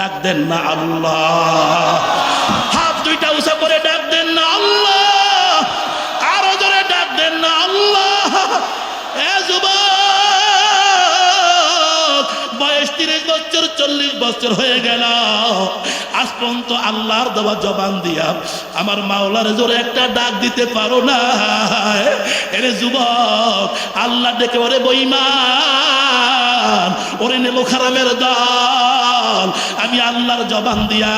ডাক দেন না আল্লাহ। হাত দুইটা উঁচা করে ডাক দেন না আল্লাহ। আরো জোরে ডাক দেন না আল্লাহ। এ যুবক, বয়স 30 বছর 40 বছর হয়ে গেল, আজ পর্যন্ত আল্লাহর দেওয়া জবান দিয়া আমার মাওলার জোরে একটা ডাক দিতে পারো না। এরে যুবক, আল্লাহ ডেকে ওরে বেঈমান, ওরে নেমো খারামের দল, আমি আল্লাহর জবান দিয়া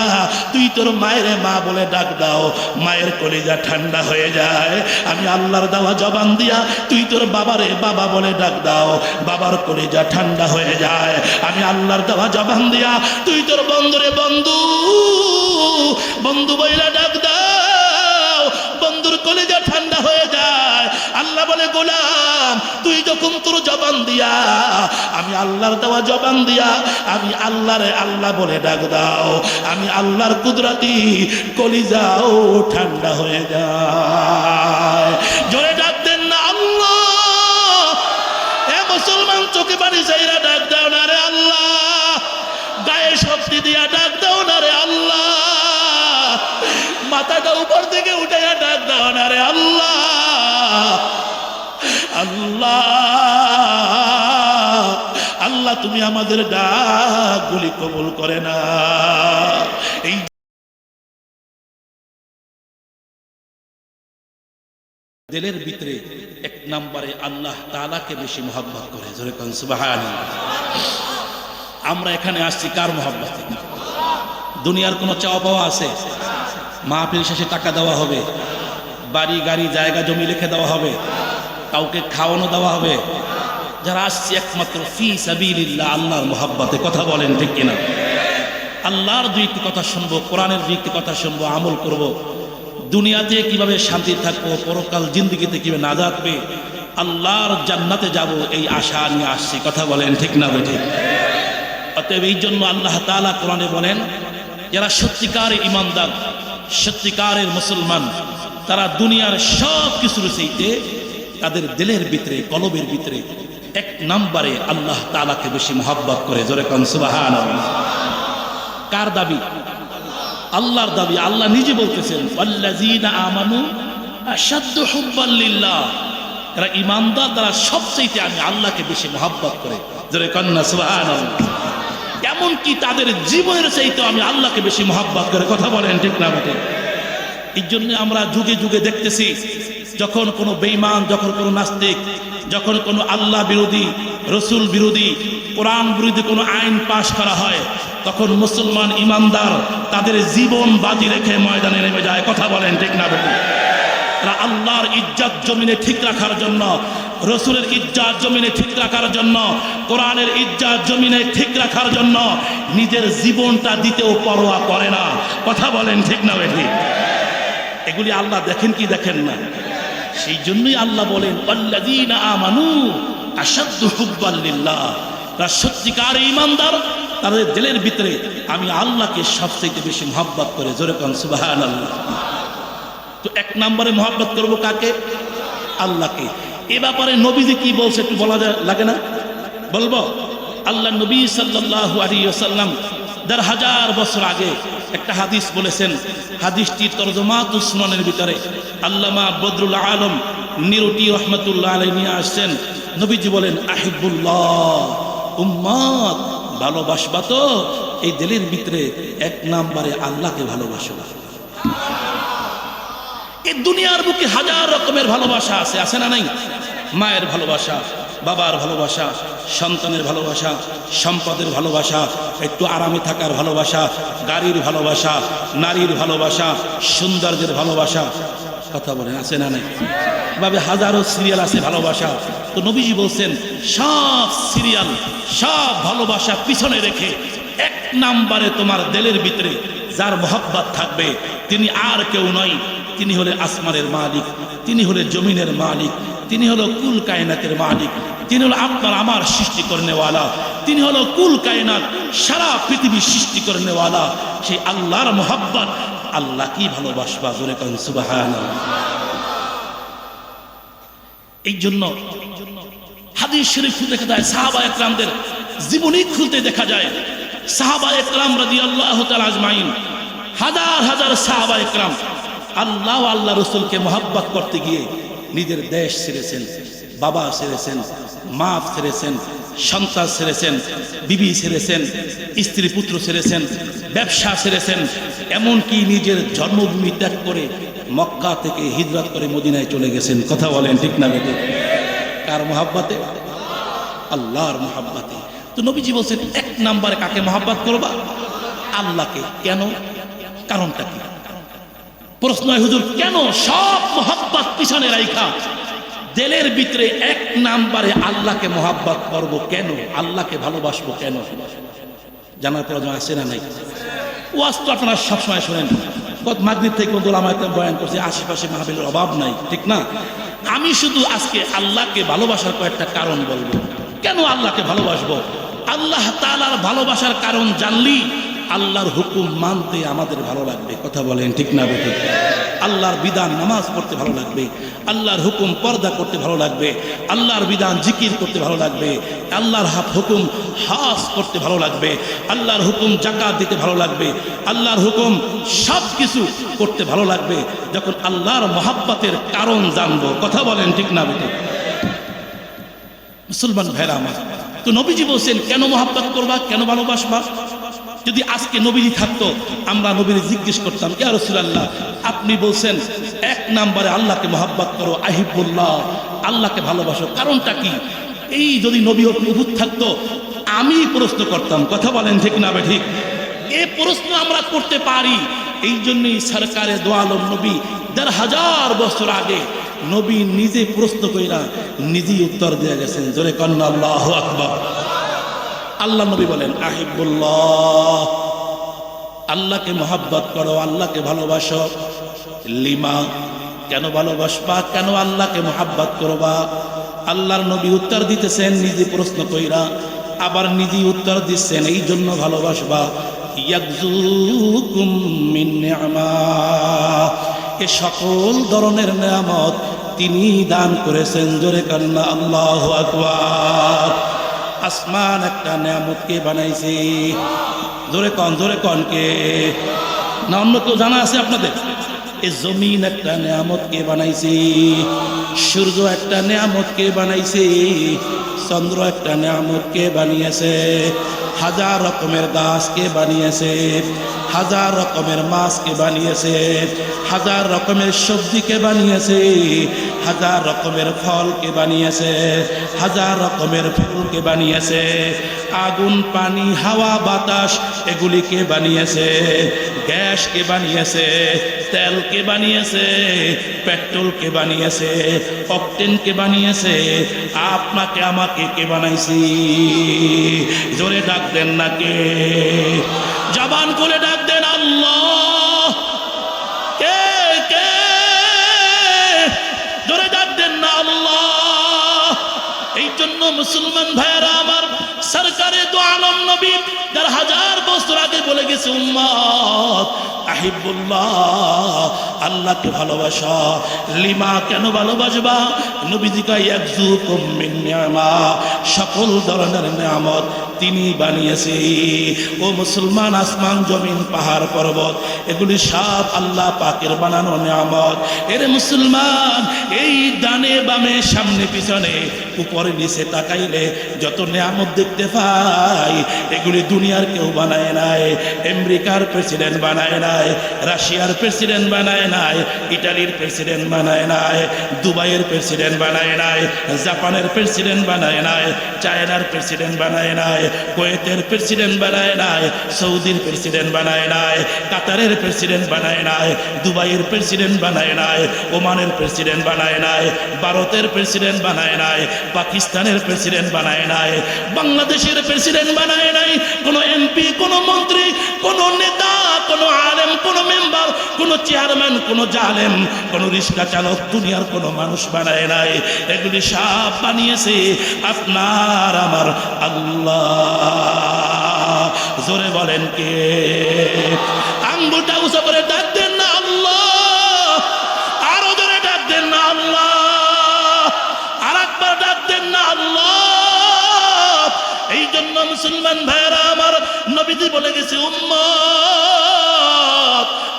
তুই তোর মায়ের মা বলে ডাক দাও, মায়ের কলিজা ঠান্ডা হয়ে যায়। আমি আল্লাহর দেওয়া জবান দিয়া তুই তোর বাবারে বাবা বলে ডাক দাও, বাবার কলিজা ঠান্ডা হয়ে যায়। আমি আল্লাহর দেওয়া জবান দিয়া তুই তোর বন্ধুরে বন্ধু বন্ধু বইলা ডাক দাও, বন্ধুর কলিজা ঠান্ডা হয়ে যায়। আল্লাহ বলে গোলাম, তুই যখন তোর জবান দিয়া আমি আল্লাহর দেওয়া জবান দিয়া আমি আল্লাহরে আল্লাহ বলে ডাক দাও, আমি আল্লাহর কুদরতি কলিজাও ঠান্ডা হয়ে যায়। জোরে ডাক দেন না আল্লাহ। এ মুসলমান, চোখে পানি চাইরা ডাক দাও না রে আল্লাহ। গায়ে শক্তি দিয়া ডাক দাও না রে আল্লাহ। মাথাটা উপর থেকে উঠাইয়া ডাক দাও না রে আল্লাহ। আল্লাহ আল্লাহ, তুমি আমাদের ডাকগুলি কবুল করে না। এই দিলের ভিতরে এক নম্বরে আল্লাহ তাআলাকে বেশি মহব্বত করে, জোরে কোন সুবহানাল্লাহ। আমরা এখানে আসছি কার মহব্বতে? দুনিয়ার কোনো চাওয়া পাওয়া আছে? মাহফিল শেষে টাকা দেওয়া হবে, বাড়ি গাড়ি জায়গা জমি লিখে দেওয়া হবে, কাউকে খাওয়ানো দেওয়া হবে? যারা আসছে একমাত্র ফি সাবিলিল্লাহ, আল্লাহর মহব্বতে। কথা বলেন ঠিক কিনা? আল্লাহর দুই একটি কথা শুনবো, কোরআনের দুই একটি কথা শুনবো, আমল করব। দুনিয়াতে কিভাবে শান্তি থাকবো, পরকাল জিন্দেগিতে কিভাবে নাজাত পেয়ে আল্লাহর জান্নাতে যাব, এই আশা নিয়ে আসছি। কথা বলেন ঠিক না বেঠিক? অতএব এই জন্য আল্লাহ তাআলা কোরআনে বলেন, যারা সত্যিকারের ঈমানদার, সত্যিকারের মুসলমান, তারা দুনিয়ার সব কিছুর চাইতে তাদের দিলের ভিতরে, কলবের ভিতরে এক নম্বরে আল্লাহ তাআলাকে বেশি মহব্বত করে। জোরে কোন সুবহানাল্লাহ। কার দাবি? আল্লাহর দাবি। আল্লাহ নিজে বলতেছেন, ওয়াল্লাযীনা আমানু আশাদ্দু হুব্বান লিল্লাহ, যারা ঈমানদার তারা সবচেয়ে আমি আল্লাহকে বেশি মহব্বত করে। জোরে কোন না সুবহানাল্লাহ। এমনকি তাদের জীবনের চাইতে আমি আল্লাহকে বেশি মহব্বত করে। কথা বলেন ঠিক না বেঠিক? এই জন্য আমরা যুগে যুগে দেখতেছি, যখন কোনো বেঈমান, যখন কোনো নাস্তিক, যখন কোনো আল্লাহ বিরোধী, রসুল বিরোধী, কোরআন বিরোধী কোনো আইন পাশ করা হয়, তখন মুসলমান ঈমানদার তাদের জীবন বাজি রেখে ময়দানে নেমে যায়। কথা বলেন ঠিক না বেঠিক? তারা আল্লাহর ইজ্জত জমিনে ঠিক রাখার জন্য, রসুলের ইজ্জত জমিনে ঠিক রাখার জন্য, কোরআনের ইজ্জত জমিনে ঠিক রাখার জন্য নিজের জীবনটা দিতেও পরোয়া করে না। কথা বলেন ঠিক না বেঠিক? এগুলি আল্লাহ দেখেন কি দেখেন না? সেই জন্যই আল্লাহ বলেন, ওয়াল্লাযীনা আমানু আশাদ্দু হুব্বান লিল্লাহ, তারা সত্যিকার ঈমানদার, তাদের দিলের ভিতরে আমি আল্লাহকে সবচেয়ে বেশি মহব্বত করে। জোরে কোন সুবহানাল্লাহ। তো এক নম্বরে মহব্বত করব কাকে? আল্লাহকে। এ ব্যাপারে নবীজি কি বলছে একটু বলা লাগে না? বলবো। আল্লাহ নবী সাল্লাল্লাহু আলাইহি ওয়াসাল্লাম ১,৫০০ বছর আগে একটা হাদিস বলেছেন। হাদিসটি তরজমাতুস সুনানের ভিতরে আল্লামা বদরুল আলম নিরুটি রহমাতুল্লাহ আলাইহি নিয়ে আসছেন। নবীজি বলেন, আহিবুল্লাহ, উম্মত ভালোবাসবা তো এই দিলের ভিতরে এক নম্বরে আল্লাহকে ভালোবাসো। এই দুনিয়ার বুকে হাজার রকমের ভালোবাসা আছে, আছে না নাই? মায়ের ভালোবাসা, বাবার ভালোবাসা, সন্তানের ভালোবাসা, সম্পদের ভালোবাসা, একটু আরামে থাকার ভালোবাসা, গাড়ির ভালোবাসা, নারীর ভালোবাসা, সৌন্দর্যের ভালোবাসা। কথা বলেন, আছে না নাই? এভাবে হাজারো সিরিয়াল আছে ভালোবাসা। তো নবীজি বলছেন, সব সিরিয়াল, সব ভালোবাসা পিছনে রেখে এক নম্বরে তোমার দিলের ভিতরে যার মহব্বত থাকবে তিনি আর কেউ নয়, তিনি হলেন আসমানের মালিক, তিনি হলেন জমিনের মালিক, তিনি হলো কুল কায়নাতের মালিক, তিনি হলো আপনার আমার সৃষ্টি করনেওয়ালা, তিনি হলো কুল কায়নাত, সারা পৃথিবী সৃষ্টি করনেওয়ালা। সেই আল্লাহর মহব্বত, আল্লাহ কি ভালোবাসবা? জোরে কোন সুবহানাল্লাহ। এই জন্য হাদিস শরীফ দেখা যায়, সাহাবা একরামদের জীবনী খুলতে দেখা যায় সাহাবা একরাম রাদিয়াল্লাহু তাআলা আজমাইন, হাজার হাজার সাহাবা একরাম আল্লাহ আল্লাহ রসুলকে মহব্বত করতে গিয়ে নিজের দেশ ছেড়েছেন, বাবা ছেড়েছেন, মা ছেড়েছেন, সন্তান ছেড়েছেন, বিবি ছেড়েছেন, স্ত্রী পুত্র ছেড়েছেন, ব্যবসা ছেড়েছেন, এমনকি নিজের জন্মভূমি ত্যাগ করে মক্কা থেকে হিজরত করে মদিনায় চলে গেছেন। কথা বলেন ঠিক না বেঠিক? কার মহব্বতে? আল্লাহর মহব্বতে। তো নবীজি বলছেন এক নম্বরে কাকে মহব্বত করবা? আল্লাহকে। কেন? কারণটা কি? প্রশ্ন হয় হুজুর কেন সব মহব্বত পিছনে রাইখা দিলের ভিতরে এক নম্বরে আল্লাহকে মহব্বত করব কেন? আল্লাহকে ভালোবাসবো কেন? জানার প্রয়োজন আছে না নাই? ওয়াজ তো আপনারা সবসময় শোনেন, কত মাগরিব থেকে ওলামা একরাম বয়ান করছে, আশেপাশে মাহফিলের অভাব নাই, ঠিক না? আমি শুধু আজকে আল্লাহকে ভালোবাসার কয়েকটা কারণ বলবো। কেন আল্লাহকে ভালোবাসবো? আল্লাহ তাআলার ভালোবাসার কারণ জানলি আল্লাহর হুকুম মানতে আমাদের ভালো লাগবে। কথা বলেন ঠিক না বেঠিক? আল্লাহর বিধান নামাজ পড়তে ভালো লাগবে, আল্লাহর হুকুম পর্দা করতে ভালো লাগবে, আল্লাহর বিধান জিকির করতে ভালো লাগবে, আল্লাহর হুকুম হজ করতে ভালো লাগবে, আল্লাহর হুকুম যাকাত দিতে ভালো লাগবে, আল্লাহর হুকুম সব কিছু করতে ভালো লাগবে যখন আল্লাহর মহব্বতের কারণ জানবো। কথা বলেন ঠিক না বেঠিক? মুসলমান ভাইরা আমার, তো নবীজি বলছেন কেন মহব্বত করবা, কেন ভালোবাসবা? যদি আজকে নবীজি থাকতো আমরা নবীজি জিজ্ঞেস করতাম, ইয়া রাসূলুল্লাহ আপনি বলছেন এক নম্বরে আল্লাহকে মহব্বত করো, আহিবুল্লাহ, আল্লাহকে ভালোবাসো, কারণটা কি? এই যদি নবী উপস্থিত থাকতো আমি প্রশ্ন করতাম। কথা বলেন ঠিক না বেঠিক? এই প্রশ্ন আমরা করতে পারি, এই জন্যই সরকারে দো আলম নবী ১৫০০ বছর আগে নবী নিজে প্রশ্ন কইরা নিজেই উত্তর দিয়ে গেছেন। জোরে কন্না আল্লাহু আকবার। আল্লাহ নবী বলেন আহিবুল্লাহ, আল্লাহকে মহব্বত করো, আল্লাহকে ভালোবাসো। লিমা, কেন ভালোবাসবা, কেন আল্লাহকে মহব্বত করবা? আল্লাহর নবী উত্তর দিতেছেন নিজে প্রশ্ন কইরা, আবার নিজেই উত্তর দিচ্ছেন এই জন্য ভালোবাসবা, ইয়াগযুকুম মিন নি'মা, এ সকল ধরনের নেয়ামত তিনি দান করেছেন। জোরে কান্না আল্লাহু আকবার। আসমান একটা নেয়ামতকে বানাইছে, জোরে কন কে? না অন্য কেউ জানা আছে আপনাদের? এই জমিন একটা নেয়ামতকে বানাইছে, সূর্য একটা নেয়ামতকে বানাইছে, চন্দ্র একটা নেয়ামতকে বানিয়েছে, হাজার রকমের গাছকে বানিয়েছে, হাজার রকমের মাছকে বানিয়েছে, হাজার রকমের সবজিকে বানিয়েছে, হাজার রকমের ফলকে বানিয়েছে, হাজার রকমের ফুলকে বানিয়েছে, আগুন, পানি, হাওয়া, বাতাস এগুলিকে বানিয়েছে, গ্যাসকে বানিয়েছে, তেলকে বানিয়েছে, পেট্রোলকে বানিয়েছে, অকটেনকে বানিয়েছে, আপনাকে আমাকে কে বানাইছি? জোরে ডাক দেন না কে? জবান খুলে ডাক দেন আল্লাহ। কে কে? জোরে ডাক দেন না আল্লাহ। এই জন্য মুসলমান ভাইয়েরা আমার, সরকারে দো আলম নবী ১৫০০ বছর আগে বলে গেছে উম্মত আহিবুল্লাহ, আল্লাহকে ভালোবাসা। লিমা, কেন ভালোবাসবা? নবীজি কয় ইয়াগযুকুম মিন নি'মা, সকল ধরনের নিয়ামত তিনি বানিয়েছে। ও মুসলমান, আসমান, জমিন, পাহাড়, পর্বত এগুলি সব আল্লাহ পাকের বানানো নিয়ামত। এর মুসলমান, এই ডানে বামে সামনে পিছনে উপরে নিচে তাকাইলে যত নিয়ামত দেখতে পাই এগুলি দুনিয়ার কেউ বানায় নাই। আমেরিকার প্রেসিডেন্ট বানায় নাই, রাশিয়ার প্রেসিডেন্ট বানায় নাই, ইটালির প্রেসিডেন্ট বানায় নাই, দুবাইয়ের প্রেসিডেন্ট বানায় নাই, জাপানের প্রেসিডেন্ট বানায় নাই, চায়নার প্রেসিডেন্ট বানায় নাই, কুয়েতের প্রেসিডেন্ট বানায় নাই, সৌদির প্রেসিডেন্ট বানায় নাই, কাতারের প্রেসিডেন্ট বানায় নাই, দুবাইয়ের প্রেসিডেন্ট বানায় নাই, ওমানের প্রেসিডেন্ট বানায় নাই, ভারতের প্রেসিডেন্ট বানায় নাই, পাকিস্তানের প্রেসিডেন্ট বানায় নাই, বাংলাদেশের প্রেসিডেন্ট বানায় নাই, কোন এমপি, কোন মন্ত্রী, কোন নেতা, কোন আলেম, কোন মেম্বার, কোন চেয়ারম্যান, কোন জালেম, কোন রিক্সা চালক দুনিয়ার কোন মানুষ বানায় নাই। এগুলি সব বানিয়েছে আপনার আমার আল্লাহ। জোরে বলেন কে? আঙ্গুলটা উঁচু করে ডাক দেন না আল্লাহ। আরো জোরে ডাক দেন না আল্লাহ। আর একবার ডাক দেন না আল্লাহ। এই জন্য মুসলমান ভাইরা আমার, নবীজি বলে গেছে উম্মত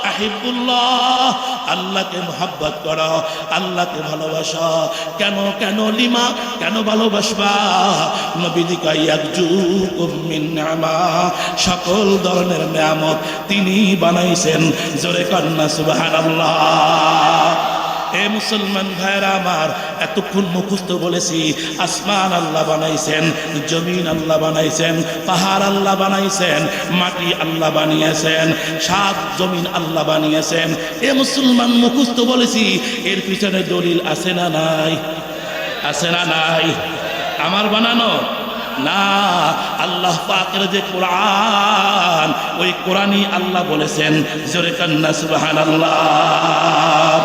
আহিবুল্লাহ, আল্লাহকে মোহাব্বত করো, আল্লাহকে ভালোবাসো। কেন কেন লিমা, কেন ভালোবাসবা? নবীজি কয় ইয়াকজুকুম মিন নি'মা, সকল ধরনের নিয়ামত তিনি বানাইছেন। জোরে কন্না সুবহানাল্লাহ। এ মুসলমান ভাইরা আমার, এতক্ষণ মুখস্থ বলেছি, আসমান আল্লাহ বানাইছেন, জমিন আল্লাহ বানাইছেন, পাহাড় আল্লাহ বানাইছেন, মাটি আল্লাহ বানিয়েছেন, সাত জমিন আল্লাহ বানিয়েছেন। এ মুসলমান মুখস্থ বলেছি, এর পিছনে দলিল আছে না নাই? আছে না নাই? আমার বানানো না, আল্লাহ পাকের যে কোরআন, ওই কোরআনই আল্লাহ বলেছেন। জোরে কান্না সুবহানাল্লাহ।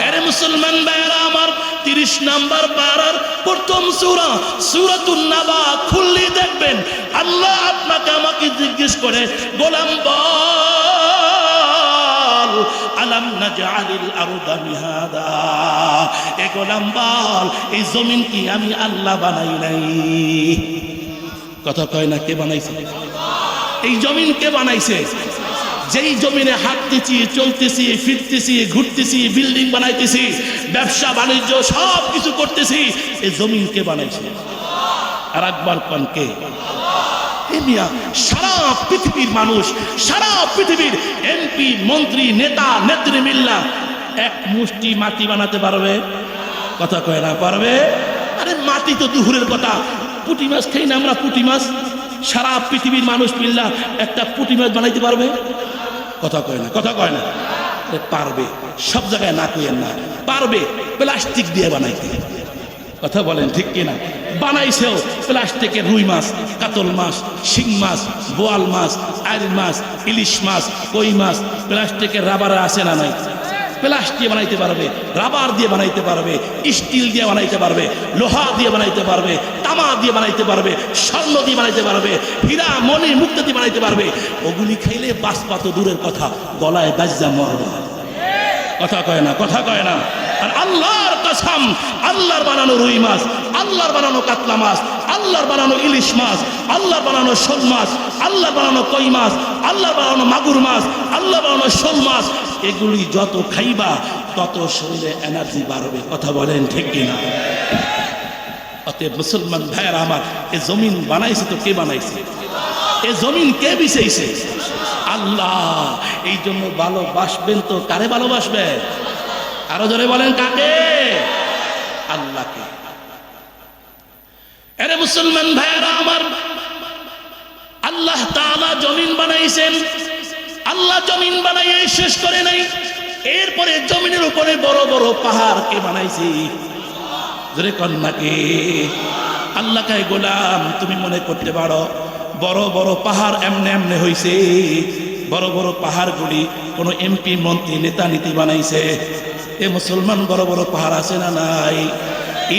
আরে মুসলমান ভাইরা আমার, 30 নম্বর পারার প্রথম সূরা সূরাতুন নাবা খুললে দেখবেন আল্লাহ আপনাকে আমাকে জিজ্ঞেস করে, গোলাম বল আলাম নাজআলিল আরদা মিহাদা, এ গোলাম বল এই জমিন কি আমি আল্লাহ বানাই নাই? কথা কয় না, কে বানাইছে? এই জমিন কে বানাইছে? যেই জমিনে হাঁটতেছি, চলতেছি, ফিরতেছি, ঘুরতেছি, বিল্ডিং বানাইতেছি, ব্যবসা বাণিজ্য সব কিছু করতেছি, এই জমিন কে বানাইছে? আর একবার কোন কে? সারা পৃথিবীর মানুষ, সারা পৃথিবীর এমপি, মন্ত্রী, নেতা, নেত্রী মিল্লা এক মুষ্টি মাটি বানাতে পারবে? কথা কয় না, পারবে? আরে মাটি তো দুহুরের কথা, পুঁটি মাছ খাই না আমরা, পুঁটি মাছ। সারা পৃথিবীর মানুষ মিল্লা একটা পুঁটি মাছ বানাইতে পারবে? কথা কয় না, কথা কয় না। পারবে, সব জায়গায় না কইেন না, পারবে প্লাস্টিক দিয়ে বানাইতে। কথা বলেন ঠিক কিনা? বানাইছেও প্লাস্টিকের রুই মাছ, কাতল মাছ, শিং মাছ, বোয়াল মাছ, আইল মাছ, ইলিশ মাছ, কই মাছ প্লাস্টিকের রাবার আছে না নাই? প্লাস্টিক বানাইতে পারবে, রাবার দিয়ে বানাইতে পারবে, স্টিল দিয়ে বানাইতে পারবে, লোহা দিয়ে বানাইতে পারবে, তামা দিয়ে বানাইতে পারবে, স্বর্ণ দিয়ে বানাইতে পারবে, হীরা মণি মুক্তা দিয়ে বানাইতে পারবে। ওগুলি খাইলে বাঁচবা তো দূরের কথা, গলায় বাজ্জা মরবা। কথা কয় না, কথা কয় না। আর আল্লাহর কসম, আল্লাহর বানানো রুই মাছ, আল্লাহর বানানো কাতলা মাছ, আল্লাহর বানানো ইলিশ মাছ, আল্লাহর বানানো শোল মাছ, আল্লাহর বানানো কই মাছ, আল্লাহর বানানো মাগুর মাছ, আল্লাহর বানানো শোল মাছ, এগুলি যত খাইবা তত শরীরে এনার্জি বাড়বে। কথা বলেন ঠিক কিনা? অতএব মুসলমান ভাইয়েরা আমার, এ জমিন বানাইছে তো কে বানাইছে? এ জমিন কে বিছাইছে? আল্লাহ। এই জন্য ভালোবাসবেন তো কারে ভালোবাসবেন? আরো জোরে বলেন, কাকে? আল্লাহকে। আরে মুসলমান ভাইয়েরা আমার, আল্লাহ তাআলা জমিন বানাইছেন। আল্লাহ জমিন বানাইয়ে শেষ করে নাই, এরপরে জমিনের উপরে বড় বড় পাহাড় কে বানাইছে? জোরে কন্যাকে। আল্লাহ কয়, গোলাম তুমি মনে করতে পারো বড় বড় পাহাড় এমনে এমনে হইছে? বড় বড় পাহাড়গুলি কোন এমপি, মন্ত্রী, নেতা নীতি বানাইছে? এ মুসলমান, বড় বড় পাহাড় আছে না নাই?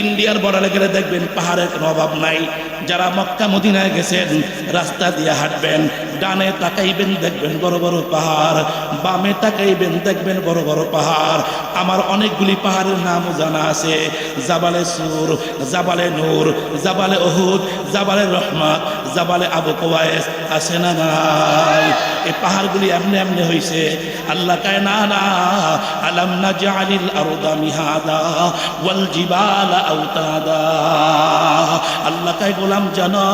ইন্ডিয়ার বর্ডারে গেলে দেখবেন পাহাড়ের কোনো অভাব নাই। যারা মক্কা মদিনায় গেছেন, রাস্তা দিয়ে হাঁটবেন, ডানে তাকাইবেন দেখবেন বড় বড় পাহাড়, বামে তাকাইবেন দেখবেন বড় বড় পাহাড়। আমার অনেকগুলি পাহাড়ের নামও জানা আছে, জাবালে সুর, জাবালে নূর, জাবালে উহুদ, জাবালে রহমত, জাবালে আবু কুবাইস, আছে না নাই? এই পাহাড়গুলি এমনি এমনি হইছে। আল্লাহ কয়, না না, আলাম নাজআলিল আরদা মিহাদা ওয়াল জিবালা আওতাদা। আল্লাহ কয়, গোলাম জানো,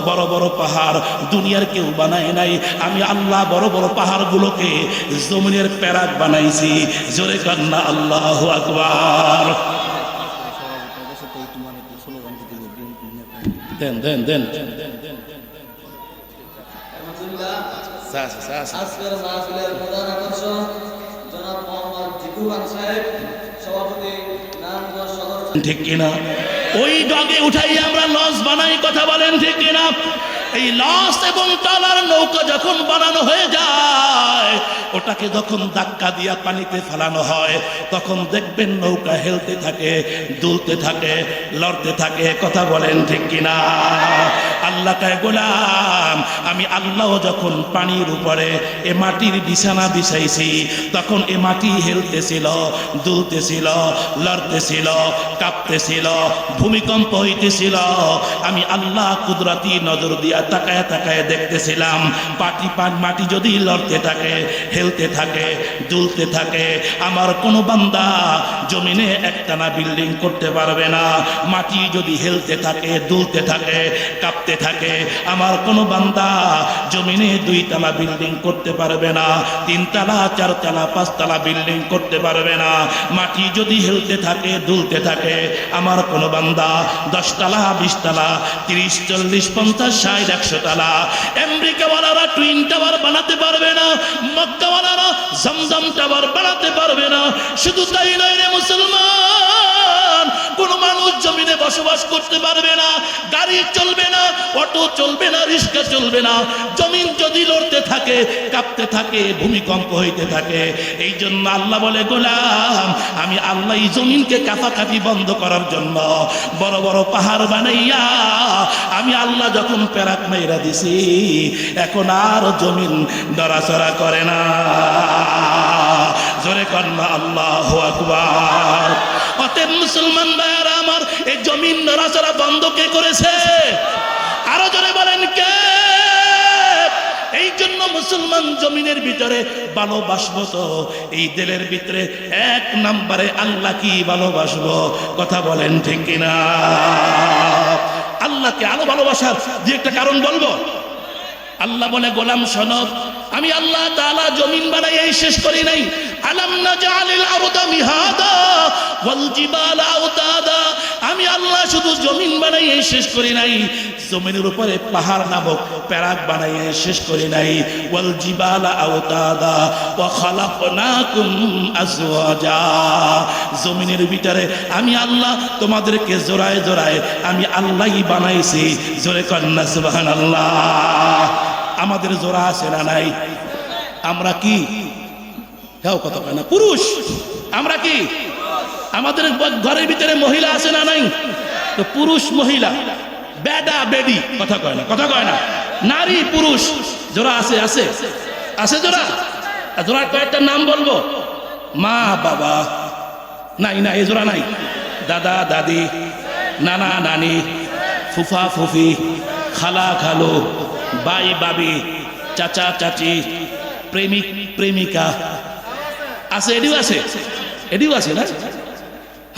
বড় বড় পাহাড় দুনিয়ার কেউ বানায় নাই, আমি আল্লাহ বড় বড় পাহাড়গুলোকে জমিনের প্যারাক বানাইছি। জোরে কান্না আল্লাহু আকবার। দেন দেন দেন। আজকের মাহফিলের প্রধান আকর্ষণ জনাব মোহাম্মদ জিকু খান সাহেব, সভাপতি নারায়ণগঞ্জ সদর। ঠিক কিনা? ওই ডগে উঠাই আমরা লঞ্চ বানাই। কথা বলেন ঠিক কিনা? এই লঞ্চ এবং ট্রলার নৌকা যখন বানানো হয়ে যায়, ওটাকে যখন ধাক্কা দিয়া পানিতে ফেলানো হয় তখন দেখবেন নৌকা হেলতে থাকে, দুলতে থাকে, লড়তে থাকে। কথা বলেন ঠিক কিনা? আল্লাহ কয় গোলাম আমি আল্লাহ যখন পানির উপরে এ মাটির বিছানা বিছাইছি তখন এ মাটি হেলতেছিল, দুলতেছিল, লড়তেছিল, কাঁপতেছিল, ভূমিকম্প হইতেছিল। আমি আল্লাহ কুদরতি নজর দিয়া তাকায় তাকায় দেখতেছিলাম মাটি যদি লড়তে থাকে, হেলতে থাকে, দুলতে থাকে, আমার কোনো বান্দা জমিনে একটানা বিল্ডিং করতে পারবে না। মাটি যদি হেলতে থাকে, দুলতে থাকে, কাঁপতে থাকে, আমার কোনো বান্দা জমিনে 2 তলা বিল্ডিং করতে পারবে না, 3 তলা, 4 তলা, 5 তলা বিল্ডিং করতে পারবে না। মাটি যদি হেলতে থাকে, দুলতে থাকে, আমার কোনো বান্দা 10 তলা, 20 তলা, 30, 40, 50, 60, 100 তলা আমেরিকাওয়ালারা টুইন টাওয়ার বানাতে পারবে না, মক্কাওয়ালারা জমজম টাওয়ার বানাতে পারবে না। শুধু তাই নয় রে মুসলমান, কোন মানুষ জমিনে বসবাস করতে পারবে না, গাড়ি চলবে না, অটো চলবে না, রিক্সা চলবে না। জমিন যদি লড়তে থাকে, কাঁপতে থাকে, ভূমিকম্প হইতে থাকে। এই জন্য আল্লাহ বলে গোলাম আমি আল্লাহ এই জমিনকে কাঁপাকাঁপি বন্ধ করার জন্য বড় বড় পাহাড় বানাইয়া আমি আল্লাহ যখন প্যারাক মাইরা দিছি এখন আর জমিন নড়াচড়া করে না। জোরে কন্যা আল্লাহু আকবার। অতএব মুসলমান ভাইরা আমার এই জমিন নড়াচড়া বন্ধ কে করেছে? আরো জোরে বলেন কে? এই জন্য মুসলমান জমিনের ভিতরে ভালোবাসবো তো এই দিলের ভিতরে 1 নম্বরে আল্লাহ কি ভালোবাসবো। কথা বলেন ঠিক কিনা? আল্লাহকে আরো ভালোবাসার যে একটা কারণ বলবো। আল্লাহ বলে গোলাম শোনো আমি আল্লাহ তাআলা জমিন বানাই শেষ করি নাই। আলাম নাজআলিল আরদা মিহাদা ওয়াল জিবালা আওতাদা। আমি আল্লাহ শুধু জমিন বানাই শেষ করি নাই, জমিনের উপরে পাহাড় নামক প্যারাক বানাই শেষ করি নাই। ওয়াল জিবালা আওতাদা ওয়া খালাকনাকুম আজওয়াজা। জমিনের ভিতরে আমি আল্লাহ তোমাদেরকে জোড়ায় জোড়ায় আমি আল্লাহই বানাইছি। জোরে কন্না সুবহানাল্লাহ। আমাদের জোড়া আছে না নাই? আমরা কি কেউ কথা কয় না? পুরুষ আমরা কি? আমাদের ঘরের ভিতরে মহিলা আছে না নাই? তো পুরুষ মহিলা, বেডা বেডি কথা কয় না, কথা কয় না। নারী পুরুষ জোড়া আছে, আছে আছে জোড়া। জোড়ার কয়েকটা নাম বলবো। মা বাবা নাই, না এই জোড়া নাই। দাদা দাদি, নানা নানি, ফুফা ফুফি, খালা খালু, ভাই ভাবি, চাচা চাচি, প্রেমিক প্রেমিকা আছে। এডিও আছে, এডিও আছে না?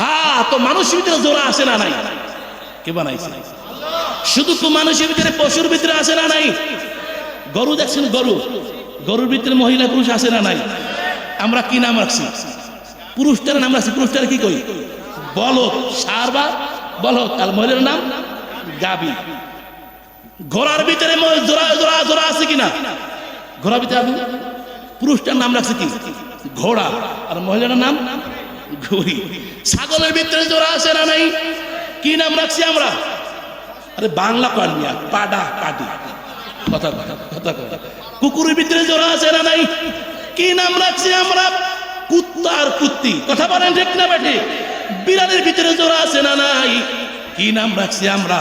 হ্যাঁ, তো মানুষের ভিতরে জোড়া আছে না নাই? কে বানাইছে? শুধু তো মানুষের ভিতরে পশুর ভিতরে আছে না নাই? গরু দেখছেন, গরু, গরুর ভিতরে মহিলা পুরুষ আছে না নাই? আমরা কি নাম রাখছি? পুরুষটার নাম রাখছি। পুরুষটার কি কই? বলদ, ষাঁড় বা বলদ। আর মহিলার নাম গাবি। ঘোড়ার ভিতরে জোড়া জোড়া জোড়া আছে কিনা? ঘোড়ার ভিতরে পুরুষটার নাম রাখছে কি? ঘোড়া। আর মহিলার নাম ঘুড়ি। ছাগলের ভিতরে জোড়া আছে না নাই? কি নাম রাখছি আমরা? আরে বাংলা কন্যা, পাডা পাডি কথা কথা কথা। কুকুরের ভিতরে জোড়া আছে না নাই? কি নাম রাখছি আমরা? কুত্তা আর কুত্তি কথা বলেন ঠিক না বেঠি? বিড়ালের ভিতরে জোড়া আছে না নাই? কি নাম রাখছি আমরা?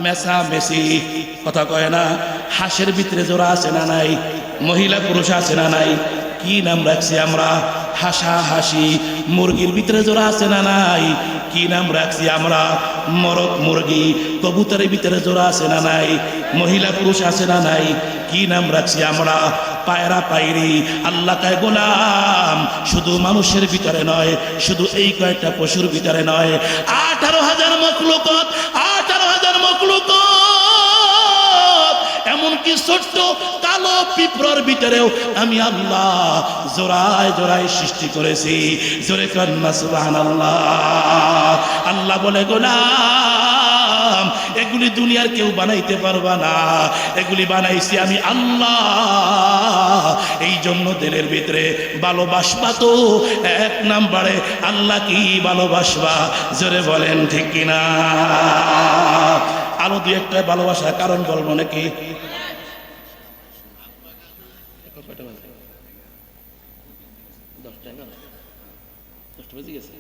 মেসা মেসি কথা কয় না। হাঁসের ভিতরে জোড়া আছে না নাই? মহিলা পুরুষ আছে না নাই? কি নাম রাখছি আমরা? হাসা হাসি। মুরগির ভিতরে জোড়া আছে না নাই? কি নাম রাখছি আমরা? মরক মুরগি। কবুতরের ভিতরে জোড়া আছে না নাই? মহিলা পুরুষ আছে না নাই? কি নাম রাখছি আমরা? পায়রা পায়রি। আল্লাহ কয় গোলাম শুধু মানুষের ভিতরে নয়, শুধু এই কয়েকটা পশুর ভিতরে নয়, 18,000 মখলুকাত, 18,000 মখলুকাত, এমনকি ছোট্ট কালো পিঁপড়ার ভিতরেও আমি আল্লাহ জোড়ায় জোড়ায় সৃষ্টি করেছি। জোরে কন্না সুবহানাল্লাহ। আল্লাহ বলে গোলাম এগুলি দুনিয়ার কেউ বানাইতে পারবা না, এগুলি বানাইছি আমি আল্লাহ। এই জন্য দিলের ভিতরে ভালোবাসবা তো 1 নম্বরে আল্লাহ কি ভালোবাসবা। জোরে বলেন ঠিক কিনা? আরো 2-1টা ভালোবাসার কারণ বলবো নাকি? 10টা বেজে গেছে।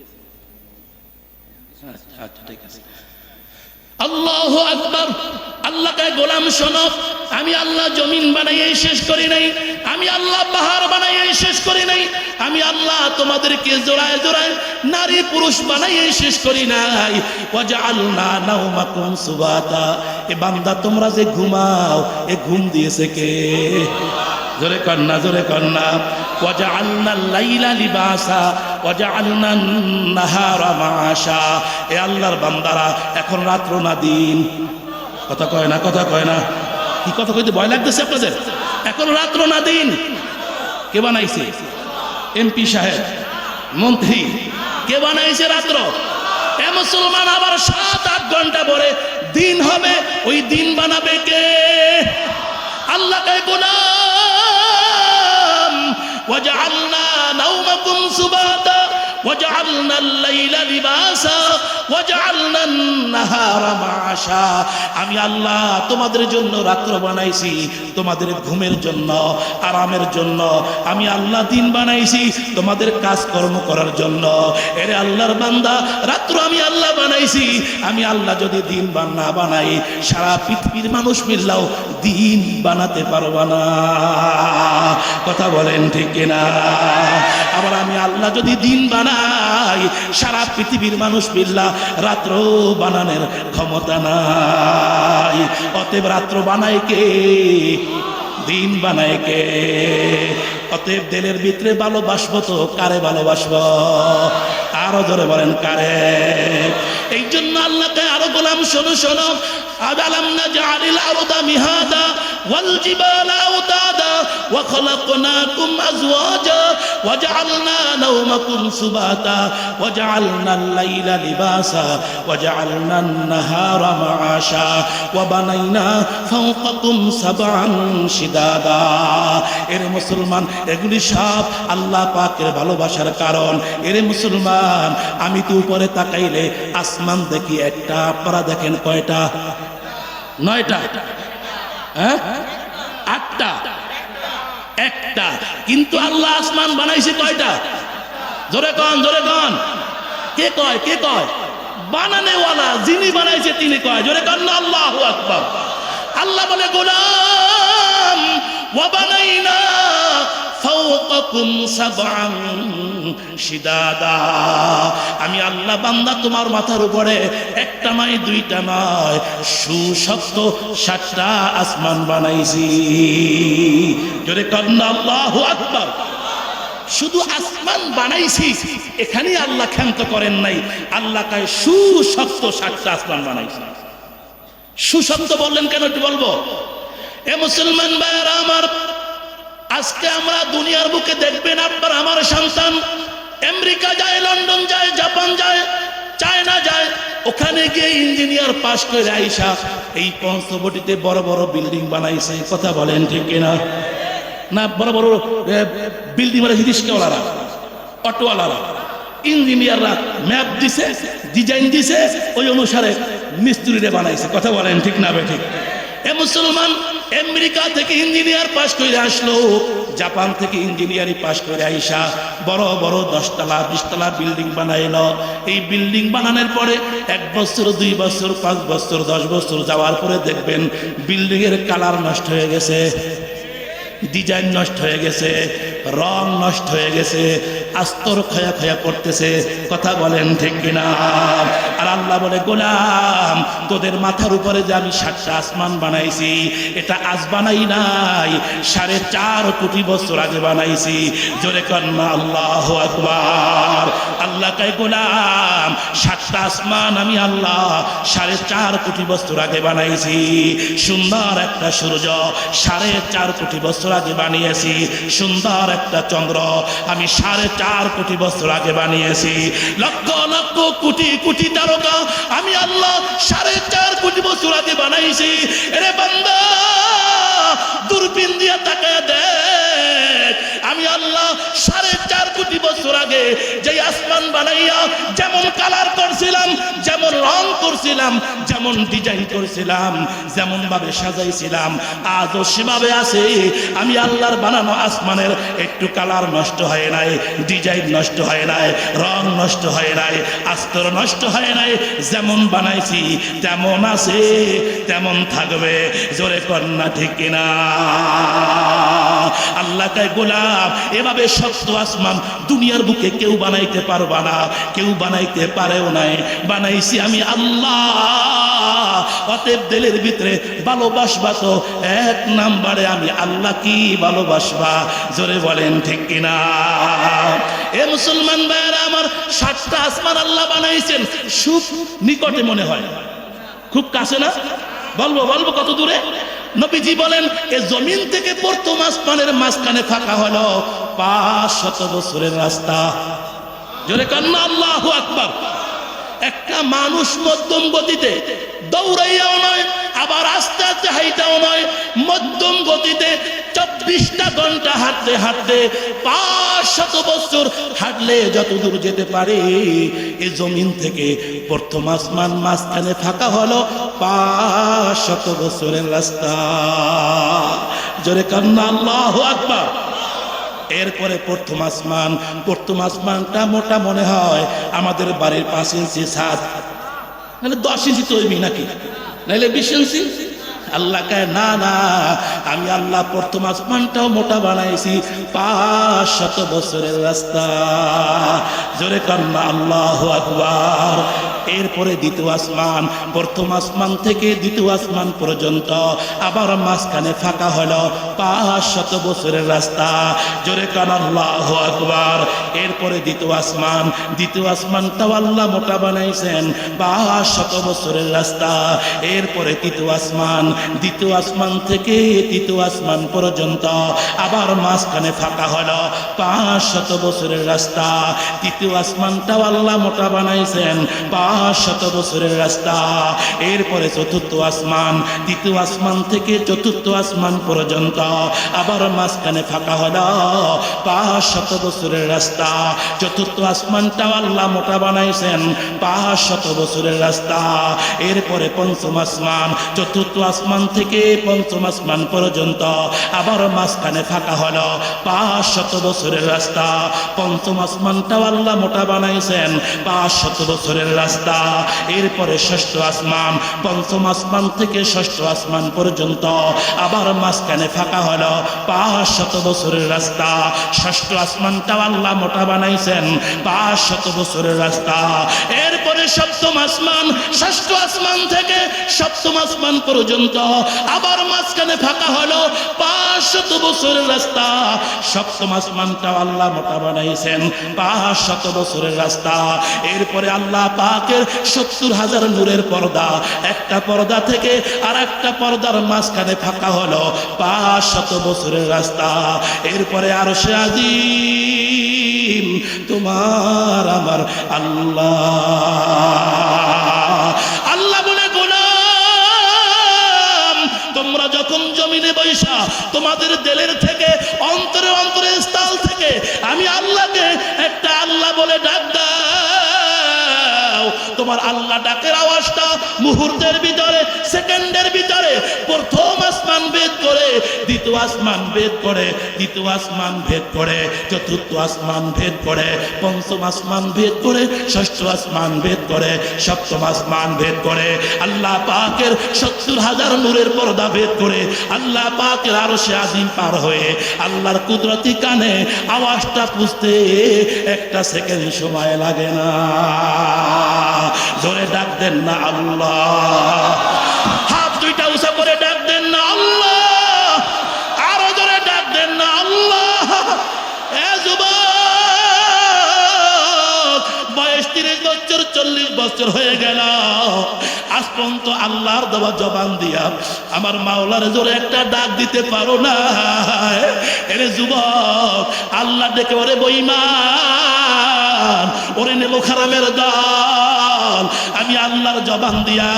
আচ্ছা ঠিক আছে। আল্লাহু আকবার। আল্লাহকে গোলাম শোনো, আমি আল্লাহ জমিন বানাইয়ে শেষ করি নাই, আমি আল্লাহ পাহাড় বানাইয়ে শেষ করি নাই, আমি আল্লাহ তোমাদেরকে জোড়ায় জোড়ায় নারী পুরুষ বানাইয়ে শেষ করি নাই। ওয়াজআলনা নাওমাকুম সুবাতা, এ বান্দা তোমরা যে ঘুমাও এ ঘুম দিয়েছে কে? জোরে কন্না, জোরে কন্না। ওয়াজআলনা লাইলা লিবাসা ওয়াজআলনা নাহারা মাআশা, এ আল্লাহর বান্দারা এখন রাত্র না দিন। কথা কয় না, কথা কয় না। কি কথা কইতে ভয় লাগতেছে আপনাদের? এখন রাত্র না দিন কে বানাইছে? এমপি সাহেব, মন্ত্রী, কে বানাইছে রাত্র? এ মুসলমান, আবার 7-8 ঘন্টা পরে দিন হবে, ওই দিন বানাবে কে? আল্লাহকে গোলাম। ওয়াজআলনা নাওমাকুম সুবাতা ওয়াজআলনা আল-লাইলা লিবাসা ওয়াজআলনা আন-নাহারা মাআশা, আমি আল্লাহ তোমাদের জন্য রাত্র বানাইছি, তোমাদের ঘুমের জন্য, আরামের জন্য। আমি আল্লাহ দিন বানাইছি তোমাদের কাজকর্ম করার জন্য। এরে আল্লাহর বান্দা, রাত্র আমি আল্লাহ বানাইছি। আমি আল্লাহ যদি দিন না বানাই, সারা পৃথিবীর মানুষ মিললেও দিন বানাতে পারবা না। কথা বলেন ঠিক কিনা? আবার আমি আল্লাহ যদি দিন বানাই, সারা পৃথিবীর মানুষ মিল্লা রাত্র বানানোর ক্ষমতা নাই। অতএব রাত্র বানায় কে? দিন বানায় কে? অতএব দিলের ভিতরে ভালোবাসবো তো কারে ভালোবাসবো? আরো ধরে বলেন কারে? এই জন্য আল্লাহকে আরো গোলাম শোনো শোনো। আলাম নাজআলিল আরদা মিহাদা ওয়াল জিবালা আওতাদা ওয়া খালাকনাকুম আজওয়াজা ওয়াজআলনা নাওমাকুম সুবাতা ওয়াজআলনাল লাইলা লিবাসা ওয়াজআলনান নাহারা মাআশা ওয়া বানাইনা ফাওকাকুম সাবআন শিদাদা। এর মুসলমান, এগুলি সব আল্লাহ পাকের ভালোবাসার কারণ। এরে মুসলমান, আমি তো উপরে তাকাইলে আসমান দেখি একটা, আপনারা দেখেন কয়টা? 9টা, হ্যাঁ 8টা, একটা। কিন্তু আল্লাহ আসমান বানাইছে কয়টা? জোরে কন, জোরে কন। কে কয়? কে কয়? বানানেওয়ালা, যিনি বানাইছে তিনি কয়। জোরে কন না আল্লাহু আকবার। আল্লাহ বলে গোলাম, ওয়া বানাইনা ফাওকাকুম সাবআন শিদাদা, আমি আল্লাহ বান্দা তোমার মাথার উপরে একটা নয়, 2টা নয়, সুশক্ত 7টা আসমান বানাইছি। জোরে কন্না আল্লাহু আকবার। শুধু আসমান বানাইছি এখানেই আল্লাহ ক্ষান্ত করেন নাই, আল্লাহ কয় সুশক্ত 7টা আসমান বানাইছি। সুশক্ত বললেন কেন একটু বলবো। এ মুসলমান ভাইরা আমার, আজকে আমরা দুনিয়ার বুকে দেখবেন, আপনার আমার সন্তান আমেরিকা যায়, লন্ডন যায়, জাপান যায়, চায়না যায়, ওখানে গিয়ে ইঞ্জিনিয়ার পাশ করে আইসা এই পঞ্চবটিতে বড় বড় বিল্ডিং বানাইছে। কথা বলেন ঠিক কিনা? না, বড় বড় বিল্ডিং মানে রিস্কাওয়ালারা, অটোওয়ালারা, ইঞ্জিনিয়াররা ম্যাপ দিছে, ডিজাইন দিছে, ওই অনুসারে মিস্ত্রিরে বানাইছে। কথা বলেন ঠিক না বে ঠিক? এ মুসলমান, আমেরিকা থেকে ইঞ্জিনিয়ার পাশ করে আসলো, জাপান থেকে ইঞ্জিনিয়ারিং পাশ করে আইসা বড় বড় 10 তলা 20 তলা বিল্ডিং বানাইলো। এই বিল্ডিং বানানোর পরে 1 বছর, 2 বছর, 5 বছর, 10 বছর যাওয়ার পরে দেখবেন বিল্ডিং এর কালার নষ্ট হয়ে গেছে, ডিজাইন নষ্ট হয়ে গেছে, রং নষ্ট হয়ে গেছে, আস্তর ক্ষয়া ক্ষয়া করতেছে। কথা বলেন ঠিক কিনা? আর আল্লাহ বলে গোলাম, তোদের মাথার উপরে যে আমি 7টা আসমান বানাইছি, এটা আজ বানাই নাই, 4.5 কোটি বছর আগে বানাইছি। জোরে কন্না আল্লাহু আকবার। আল্লাহ কয় গোলাম, 7টা আসমান আমি আল্লাহ 4.5 কোটি বছর আগে বানাইছি। সুন্দর একটা সূর্য 4.5 কোটি বছর আগে বানিয়েছি। সুন্দর একটা চন্দ্র আমি 4.5 কোটি বছর আগে বানিয়েছি। লক্ষ লক্ষ কোটি কোটি তারকা আমি আল্লাহ 4.5 কোটি বছর আগে বানাইছি। এরে বান্দা, দূরবীন দিয়া তাকায় দেখ, আমি আল্লাহ 4.5 কোটি কোটি বছর আগে যে আসমান বানাইয়া যেমন কালার করছিলাম, যেমন রং করছিলাম, যেমন ডিজাইন করছিলাম, যেমন ভাবে সাজাইছিলাম, আজও সেভাবে আছে। আমি আল্লাহর বানানো আসমানের একটু কালার নষ্ট হয় নাই, ডিজাইন নষ্ট হয় নাই, রং নষ্ট হয় নাই, আস্তর নষ্ট হয় নাই। যেমন বানাইছি তেমন আছে, তেমন থাকবে। জোরে কন্যা ঠিক কিনা? আল্লাহ কয় গোলাম, এভাবে শক্ত আসমান দুনিয়ার বুকে কেউ বানাইতে পারবা না, কেউ বানাইতে পারেও নাই, বানাইছি আমি আল্লাহ। অতএব দিলের ভিতরে ভালোবাসবা তো এক নাম্বারে আমি আল্লাহ। কি ভালোবাসবা? জোরে বলেন ঠিক কিনা? এ মুসলমান ভাইরা আমার, 7টা আসমান আল্লাহ বানাইছেন। খুব নিকটে মনে হয়, খুব কাছে না? বলবো কত দূরে? নবীজি বলেন এ জমিন থেকে প্রথম আসমানের মাঝখানে ফাঁকা হলো 500 বছরের রাস্তা। জোরে কান্না আল্লাহু আকবার। একটা মানুষ মধ্যম গতিতে দৌড়াইয়াও নয়, আবার আস্তে আস্তে হাইটাও নয়, মধ্যম গতিতে 24টা ঘন্টা হাঁটতে হাঁটতে 500 বছর হাঁটলে যত দূর যেতে পারে। এই জমিন থেকে প্রথম আসমান মাঝখানে ফাঁকা হলো 500 বছরের রাস্তা। জোরে কান্না আল্লাহু আকবার। এরপরে প্রথম আসমানটা মোটা মনে হয় আমাদের বাড়ির 5 ইঞ্চি ছাদ, নাহলে 10 ইঞ্চি তৈরি নাকি, নাহলে 20 ইঞ্চি। আল্লাহ কয় না না, আমি আল্লাহ প্রথম আসমানটাও মোটা বানাইছি, 500 বছরের রাস্তা। জোরে কান্না আল্লাহু আকবার। এরপরে দ্বিতীয় আসমান, প্রথম আসমান থেকে দ্বিতীয় আসমান পর্যন্ত আবার মাঝখানে ফাঁকা হলো 500 বছরের রাস্তা। জোরে কান্না আল্লাহু আকবার। এরপরে দ্বিতীয় আসমানটাও আল্লাহ মোটা বানাইছেন, 500 বছরের রাস্তা। এরপরে দ্বিতীয় আসমান থেকে তৃতীয় আসমান পর্যন্ত আবার মাঝখানে ফাঁকা হলো 500 বছরের রাস্তা। তৃতীয় আসমানটাও আল্লাহ মোটা বানাইছেন, 500 বছরের রাস্তা। এরপরে চতুর্থ আসমান, তৃতীয় আসমান থেকে চতুর্থ আসমান পর্যন্ত আবার মাঝখানে ফাঁকা হলো 500 বছরের রাস্তা। চতুর্থ আসমানটাও আল্লাহ মোটা বানাইছেন, 500 বছরের রাস্তা। এরপরে পঞ্চম আসমান, চতুর্থ আসমান থেকে পঞ্চম আসমান পর্যন্ত আবার মাঝখানে ফাঁকা হলো 500 বছরের রাস্তা। পঞ্চম আসমানটাও আল্লাহ মোটা বানাইছেন, 500 বছরের রাস্তা। এরপরে ষষ্ঠ আসমান, পঞ্চম আসমান থেকে ষষ্ঠ আসমান পর্যন্ত আবার মাঝখানে ফাঁকা হলো 500 বছরের রাস্তা। ষষ্ঠ আসমানটাও আল্লাহ মোটা বানাইছেন, 500 বছরের রাস্তা। এরপরে সপ্তম আসমান, ষষ্ঠ আসমান থেকে সপ্তম আসমান পর্যন্ত আবার মাঝখানে ফাঁকা হলো 500 বছরের রাস্তা। সপ্তম আসমানটাও আল্লাহ মোটা বানাইছেন, 500 বছরের রাস্তা। এরপরে আল্লাহ পাকের 70,000 নূরের পর্দা, একটা পর্দা থেকে আর একটা পর্দার মাঝখানে ফাঁকা হলো 500 বছরের রাস্তা। এরপরে আরশে আজিম তোমার আমার আল্লাহ বলে গোলাম, তোমরা যখন জমিনে বৈশা তোমাদের দিলের থেকে অন্তরে অন্তরে স্থল থেকে আমি আল্লাহকে একটা আল্লাহ বলে ডাক দাও, তোমার আল্লাহ ডাকের আওয়াজটা মুহূর্তের ভিতরে, সেকেন্ডের ভিতরে প্রথম আসমান ভেদ করে, দ্বিতীয় আসমান ভেদ করে, তৃতীয় আসমান ভেদ করে, চতুর্থ আসমান ভেদ করে, পঞ্চম আসমান ভেদ করে, ষষ্ঠ আসমান ভেদ করে, সপ্তম আসমান ভেদ করে, আল্লাহ পাকের 70,000 নূরের পর্দা ভেদ করে, আল্লাহ পাকের আরশে আজিম পার হয়ে আল্লাহর কুদরতি কানে আওয়াজটা পুষতে একটা সেকেন্ড সময় লাগে না। জোরে ডাক দেন না আল্লাহ, হাত দুইটা উঁচা করে ডাক দেন না আল্লাহ, আরো জোরে ডাক দেন না আল্লাহ। এ যুবক, বয়স 30 বছর 40 বছর হয়ে গেল, আজ পর্যন্ত আল্লাহর দেওয়া জবান দিয়া আমার মাওলার জোরে একটা ডাক দিতে পারো না। এরে যুবক, আল্লাহ ডেকে ওরে বইমান মুসলমান, ওরে নেলো খারামের দল, আমি আল্লাহর জবান দিয়া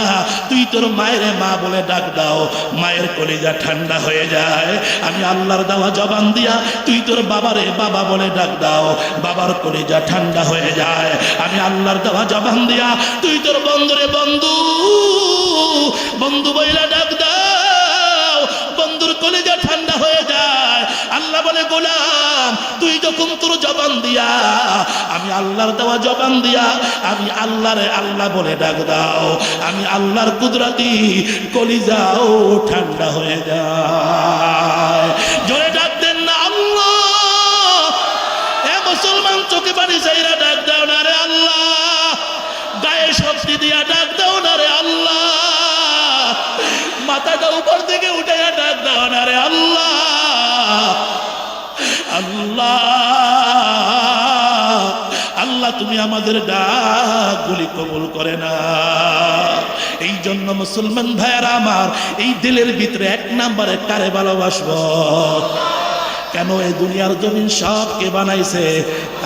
তুই তোর মায়ের মা বলে ডাক দাও, মায়ের কলিজা ঠান্ডা হয়ে যায়। আমি আল্লাহর দেওয়া জবান দিয়া তুই তোর বাবারে বাবা বলে ডাক দাও, বাবার কলিজা ঠান্ডা হয়ে যায়। আমি আল্লাহর দেওয়া জবান দিয়া তুই তোর বন্ধুরে বন্ধু বন্ধু বইলা ডাক দাও, বন্ধুর কলিজা ঠান্ডা হয়ে যায়। আল্লাহ বলে গোলাম তুই যখন তোর জবান দিয়া আমি আল্লাহর দেওয়া জবান দিয়া আমি আল্লাহরে আল্লাহ বলে ডাক দাও, আমি আল্লাহর কুদরতি কলিজাও ঠান্ডা হয়ে যায়। জোরে ডাক দেন না আল্লাহ। এ মুসলমান চোখে পানি চাইরা ডাক দাও না রে আল্লাহ, গায়ে শক্তি দিয়া ডাক দাও না রে আল্লাহ, মাথাটা উপর থেকে উঠে ডাক দাও না রে আল্লাহ। আল্লাহ আল্লাহ তুমি আমাদের ডাকগুলি কবুল করে না। এই জন্য মুসলমান ভাইয়েরা আমার, এই দিলের ভিতরে এক নম্বরে কারে ভালোবাসবো? কেন এই দুনিয়ার জমিন সব কে বানাইছে?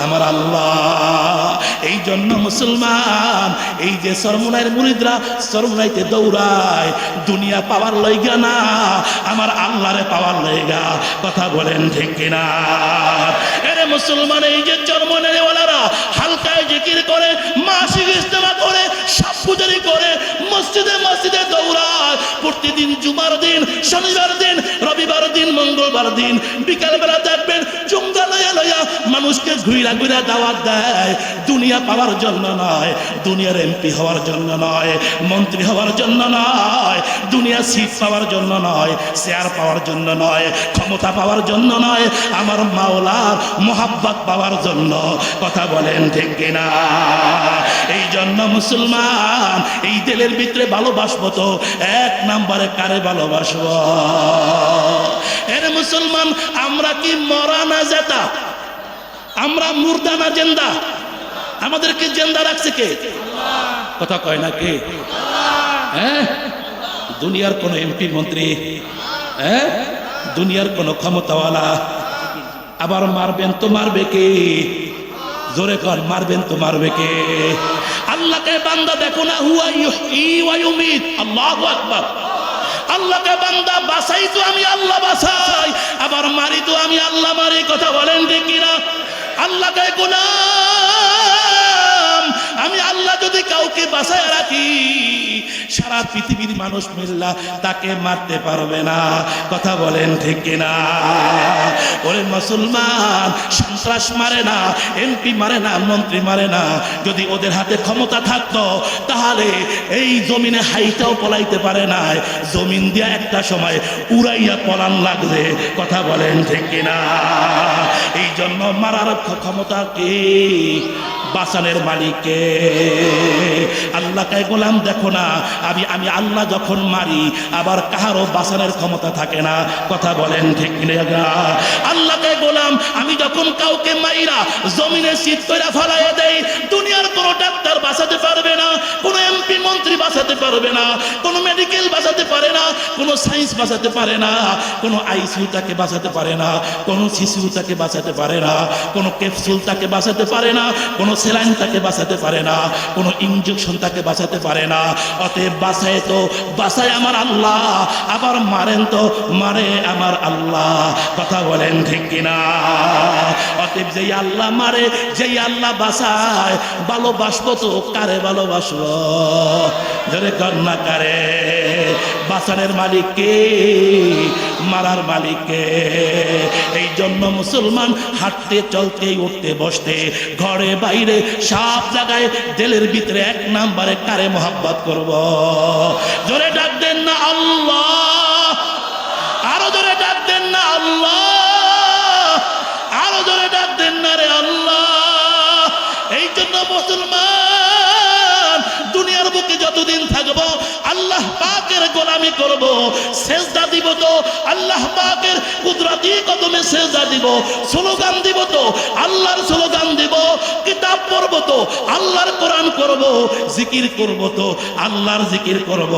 আমার আল্লাহ। এই জন্য মুসলমান, এই যে সরমুনাইয়ের মুরিদরা সরমুনাইতে দৌড়ায় দুনিয়া পাওয়ার লইগা না, আমার আল্লাহরে পাওয়ার লইগা। কথা বলেন ঠিক কিনা? এরে মুসলমান, এই যে চরমুনাইওয়ালারা হালকায় জিকির করে, মাসিক ইজতেমা করে, সব পূজারি করে, মসজিদে মসজিদে দৌড়ায়, প্রতিদিন জুমার দিন, শনিবার দিন, রবিবার দিন, মঙ্গলবার দিন বিকালবেলা দেখবেন জুমগা লইয়া লইয়া মানুষকে ঘুরা ঘুরা দাওয়াত দেয়। দুনিয়া পাওয়ার জন্য নয়, দুনিয়ার এমপি হওয়ার জন্য নয়, মন্ত্রী হওয়ার জন্য নয়, দুনিয়া সিট পাওয়ার জন্য নয়, শেয়ার পাওয়ার জন্য নয়, ক্ষমতা পাওয়ার জন্য নয়, আমার মাওলার মোহাব্বত পাওয়ার জন্য। কথা বলেন ঠিক কিনা? এই জন্য মুসলমান, এই দিলের ভিতরে ভালোবাসবো তো এক নম্বরে কারে ভালোবাসবো? এর মুসলমান, আমরা কি মরা না জেতা? আমরা মুর্দা না জিন্দা? আমাদেরকে জিন্দা রাখছে কে? কথা কয় না কে? হ্যাঁ, দুনিয়ার কোন এমপি মন্ত্রী, হ্যাঁ, দুনিয়ার কোন ক্ষমতাওয়ালা আবার মারবেন তো মারবে কে? জোরে কর, মারবেন তো মারবে কে? আল্লাহকে বান্দা দেখো না, হুয়া ইউহয়ী ওয়া ইউমীত। আল্লাহু আকবার। আল্লাহকে বান্দা বাঁচাই তো আমি আল্লাহ বাঁচাই, আবার মারি তো আমি আল্লাহ মারি। কথা বলেন ঠিক কিনা? আল্লাহকে গোলাম আমি আল্লাহ যদি কাউকে বাঁচায় রাখি, সারা পৃথিবীর মানুষ মিল্লা তাকে মারতে পারবে না। কথা বলেন ঠিক কিনা? ওরে মুসলমান, সন্ত্রাস মারে না, এমপি মারে না, মন্ত্রী মারে না। যদি ওদের হাতে ক্ষমতা থাকতো তাহলে এই জমিনে হাইটাও পলাইতে পারে না, জমিন দিয়া একটা সময় উড়াইয়া পলান লাগবে। কথা বলেন ঠিক কিনা? এই জন্য মারার ক্ষমতা কে? বাঁচানের মালিককে। আল্লাহকে গোলাম দেখো না, আমি আল্লাহ যখন মারি আবার কাহারও বাঁচানোর ক্ষমতা থাকে না। কথা বলেন ঠিক কিনা? আল্লাহকে গোলাম আমি যখন কাউকে মাইরা জমিনে শীত করে ফেলাইয়া দেই, দুনিয়ার কোনো ডাক্তার বাঁচাতে পারবে না, কোনো এমপি মন্ত্রী বাঁচাতে পারবে না, কোনো মেডিকেল বাঁচাতে পারে না, কোনো সায়েন্স বাঁচাতে পারে না, কোনো আইসিইউ তাকে বাঁচাতে পারে না, কোনো সিসিইউ তাকে বাঁচাতে পারে না, কোনো ক্যাপসুল তাকে বাঁচাতে পারে না, কোনো সেলাইন তাকে বাঁচাতে পারে না, কোনো ইনজেকশন তাকে বাঁচাতে পারে না। অতএব বাঁচায় তো বাঁচায় আমার আল্লাহ, আবার মারেন তো মারে আমার আল্লাহ। কথা বলেন ঠিক কিনা? অতএব যেই আল্লাহ মারে, যেই আল্লাহ বাঁচায়, ভালোবাসবো তো কারে ভালোবাসবো? ধরে কন্যা কারে? বাঁচানের মালিক কে? মারার মালিক কে? এই জন্য মুসলমান হাঁটতে চলতে উঠতে বসতে ঘরে বাইরে সব জায়গায় দিলের ভিতরে এক নম্বরে কারে মোহাব্বত করব? জোরে ডাক দেন না আল্লাহ, আরো জোরে ডাক দেন না আল্লাহ, আরো জোরে ডাক দেন না রে আল্লাহ। এই জন্য মুসলমান দুনিয়ার বুকে যতদিন থাকবো আল্লাহ পাকের গোলামি করব, সেজদা দিব তো আল্লাহ পাকের কুদরতি কদমে সেজদা দিব, স্লোগান দিব তো আল্লাহর স্লোগান দিব, কিতাব পড়ব তো আল্লাহর কোরআন করব, জিকির করব তো আল্লাহর জিকির করব।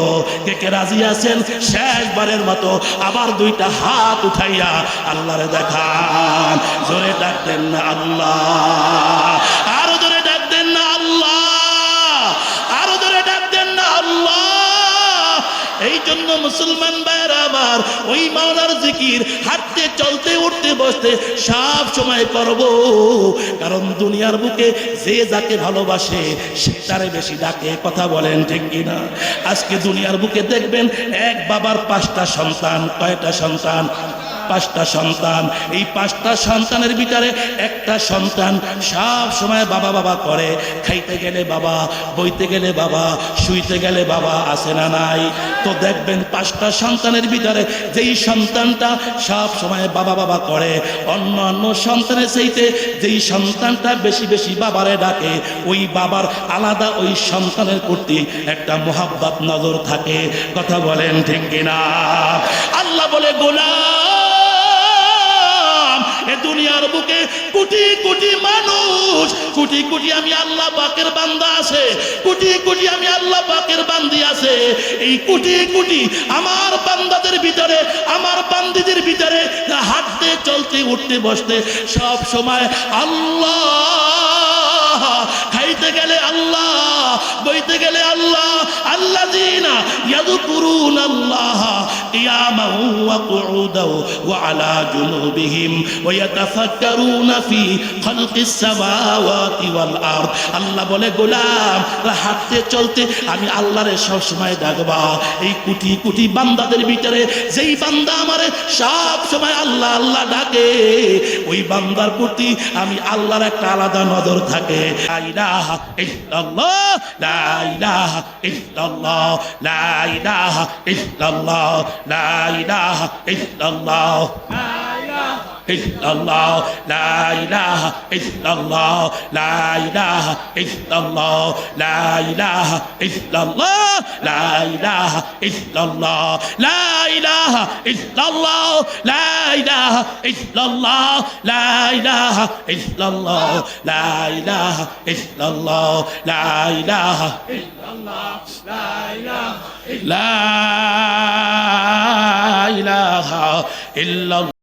কে কে রাজি আছেন শেষবারের মতো আবার দুইটা হাত উঠাইয়া আল্লাহরে দেখান? জোরে ডাক দেন না আল্লাহ, আরো জোরে এই জন্য মুসলমান ভাইরা আমার ওই মাওলার জিকির হাঁটতে চলতে উঠতে বসতে সব সময় করব, কারণ দুনিয়ার বুকে যে যাকে ভালোবাসে সে তারে বেশি ডাকে। কথা বলেন ঠিক কিনা? আজকে দুনিয়ার বুকে দেখবেন এক বাবার 5টা সন্তান। কয়টা সন্তান? 5টা সন্তান। এই 5টা সন্তানের ভিতরে একটা সন্তান সব সময় বাবা বাবা করে। খাইতে গেলে বাবা, বইতে গেলে বাবা, শুইতে গেলে বাবা, আছে না নাই? তো দেখবেন 5টা সন্তানের ভিতরে যেই সন্তানটা সব সময় বাবা বাবা করে, অন্য অন্য সন্তানের চাইতে যেই সন্তানটা বেশি বেশি বাবারে ডাকে, ওই বাবার আলাদা ওই সন্তানের প্রতি একটা মোহাব্বত নজর থাকে। কথা বলেন ঠিক কিনা? আল্লাহ বলে গোলাম, এ দুনিয়ার বুকে কোটি কোটি মানুষ, কোটি কোটি আমি আল্লাহ পাকের বান্দা আছে, কোটি কোটি আমি আল্লাহ পাকের বান্দি আছে। এই কোটি কোটি আমার বান্দাদের ভিতরে, আমার বান্দিদের ভিতরে হাঁটতে চলতে উঠতে বসতে সব সময় আল্লাহ, খাইতে গেলে আল্লাহ, বইতে গেলে আল্লাহ। আল্লাযীনা ইয়াযকুরুনাল্লাহ কিয়ামান ওয়া কুউদান ওয়া আলা জুনুবিহিম ওয়া ইয়াতাফাক্কারুনা ফি খালকিস সামাওয়াতি ওয়াল আরদ। আল্লাহ বলে গোলাম, হাঁটতে চলতে আমি আল্লাহরে সব সময় ডাকবা। এই কোটি কোটি বান্দাদের ভিতরে যেই বান্দা আমারে সব সময় আল্লাহ আল্লাহ ডাকে, ওই বান্দার প্রতি আমি আল্লাহর একটা আলাদা নজর থাকে। লা ইলাহা ইল্লাল্লাহ, লা ইলাহা ইল্লাল্লাহ, লা ইলাহা ইল্লাল্লাহ, লা ইলাহা ইল্লাল্লাহ, illallah, la ilaha illallah, la ilaha illallah, la ilaha illallah, la ilaha illallah, la ilaha illallah, la ilaha illallah, la ilaha illallah, la ilaha illallah, la ilaha illallah, la ilaha illallah.